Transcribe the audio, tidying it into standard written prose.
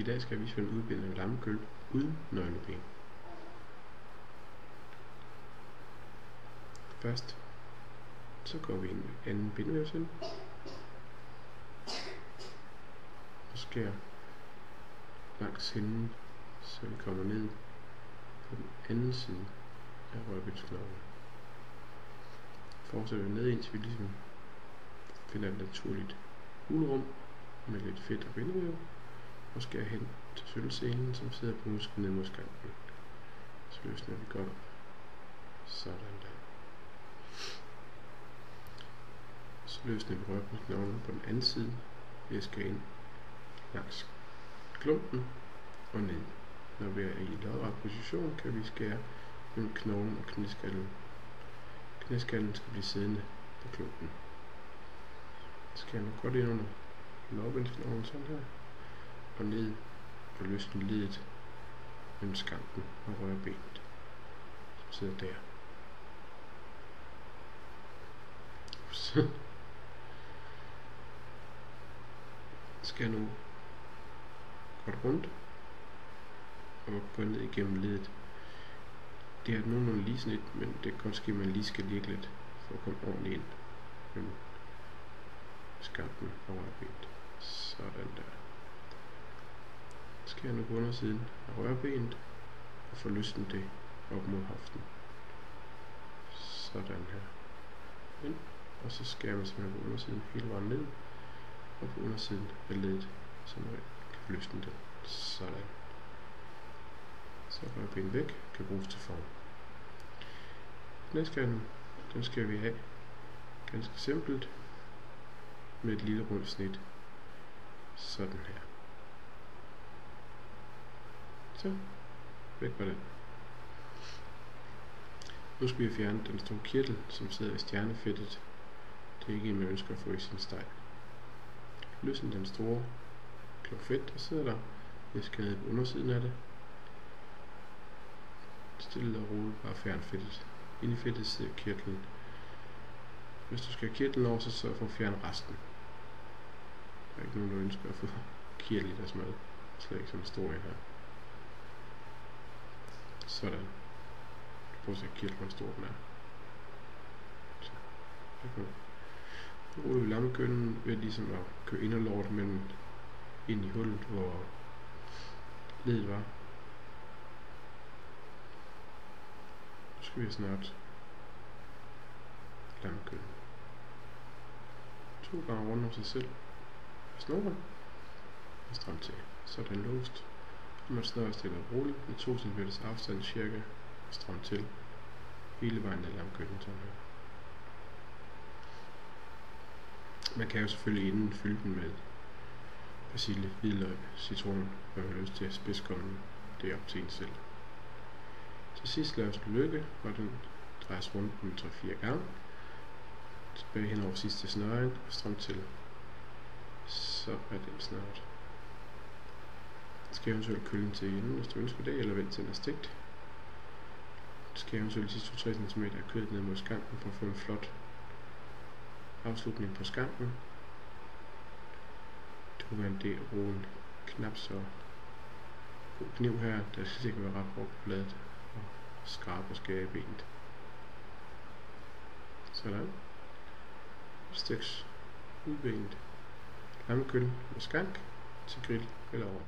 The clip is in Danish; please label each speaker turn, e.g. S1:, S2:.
S1: I dag skal jeg vise en udbinding af lammekøl uden nøgleben. Først så går vi ind i anden bindevævsende og skærer langs hinden, så vi kommer ned på den anden side af rørbindsknoglen. Fortsætter vi ned, indtil vi ligesom finder et naturligt hulrum med lidt fedt og bindevæv, og skærer hen til sølvscenen, som sidder på musklen ned mod skanten. Så løsner vi godt op. Sådan der. Så løsner vi rørbindsknoglen på den anden side ved at skære ind langs klumpen og ned. Når vi er i lodret position, kan vi skære mellem knoglen og knæskallen. Knæskallen skal blive siddende på klumpen. Skærer nu godt ind under lårbindsknoglen sådan her, og ned og løsne ledet mellem skanten og rørbenet, som sidder der. Så skal jeg nu godt rundt og gå ned igennem ledet. Det er nogenlunde lige snit, men det kan godt ske, at man lige skal ligge lidt for at komme ordentligt ind mellem skanten og rørbenet. Sådan der. Så skal jeg nu på undersiden af rørbenet og få løsnet det op mod hoften. Sådan her. Ind. Og så skærer man simpelthen på undersiden hele vejen ned og på undersiden af ledet, så man kan få løsnet det. Sådan. Så rørbenet væk, kan bruges til form. Knæskallen, den skærer vi af ganske simpelt med et lille rundt snit. Sådan her. Så, væk var det. Nu skal vi fjerne den store kirtel, som sidder i stjernefedtet. Det er ikke en, man ønsker at få i sin steg. Løsne den store klump fedt, der sidder der. Jeg skal ned på undersiden af det. Stille og roligt, bare fjern fedtet. Inde i fedtet sidder kirtlen. Hvis du skal have kirtlen over, så sørg for at fjerne resten. Der er ikke nogen, der ønsker at få kirtel i deres mad. Slet ikke sådan en stor en her. Sådan. Prøv at se kirtlen, hvor stor den er. Så. Nu ruller vi lammekønnen ved ligesom at køre inderlort mellem ind i hullet, hvor ledet var. Nu skal vi snart lammekønnen 2 gange rundt om sig selv. Snurren og stram til, så er den låst. Og man snører stille og roligt med 2 cm afstand cirka, og stram til hele vejen af lammekønnen sådan her. Man kan jo selvfølgelig inden fylde den med persille, hvidløg, citron, hvad man har lyst til, spidskommen, det er op til en selv. Til sidst laves en lykke, og den drejes rundt en 3-4 gange. Tilbage hen over sidste snøring og stram til. Så er den snøret. Skal eventuelt køle den til enden, hvis du ønsker det, eller vent til den er stegt. Skal eventuelt de sidste 2-3 cm af kødet ned mod skanken for at få en flot afslutning på skanken. Det kunne være en del at bruge en knap så god kniv her, der skal sikkert være ret hårdt på bladet, og skrabe og skære i benet. Sådan. Steks udbenet lammekøl med skank til grill eller ovn.